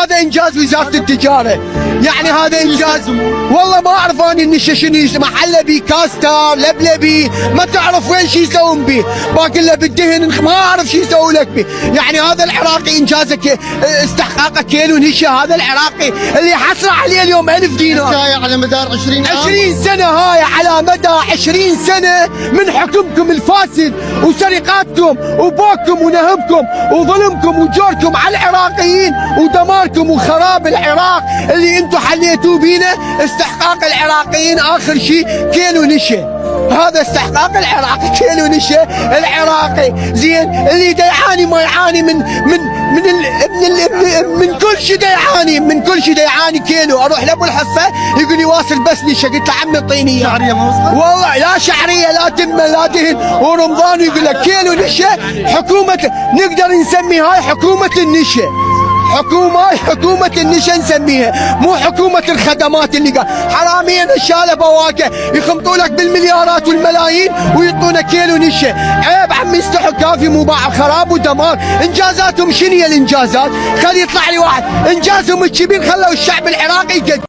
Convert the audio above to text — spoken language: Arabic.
هذا انجاز وزاره التجاره، يعني هذا انجاز. والله ما اعرف انا النشا شنو يسمى، حلبي كاستر لبلبي ما تعرف وين شو يسوون به، باقي له بالدهن ما اعرف شو يسووا لك به. يعني هذا العراقي انجازك استحقاقه كيلو نشا، هذا العراقي اللي حصل عليه اليوم 1000 دينار. جاي على مدار 20 عام 20 سنة هاي، على مدى 20 سنة من حكمكم الفاسد وسرقاتكم وبوكم ونهبكم وظلمكم وجوركم على العراقيين ودماركم وخراب العراق اللي انتم حليتوه بينا. استحقاق العراقيين اخر شيء كيلو نشا، هذا استحقاق العراقي كيلو نشا. العراقي زين اللي دا يعاني ما يعاني من كل شيء دا يعاني، من كل شيء دا يعاني كيلو. اروح لابو الحصه يقول لي واصل بس نشا، قلت له عمي اعطيني اياه. شعريه ما وصلت؟ والله لا شعريه لا تمه لا دهن، ورمضان يقول لك كيلو نشا. حكومه نقدر نسمي هاي حكومه النشا، حكومة النشا نسميها، مو حكومة الخدمات اللي قال حرامية نشالة بواكة يخمطوا لك بالمليارات والملايين ويعطونا كيلو نشا. عيب عمي، استحوا كافي، مو باع خراب ودمار. انجازاتهم شنو هي الانجازات؟ خلي يطلع لي واحد انجازهم الكبير خلوا الشعب العراقي يقدم.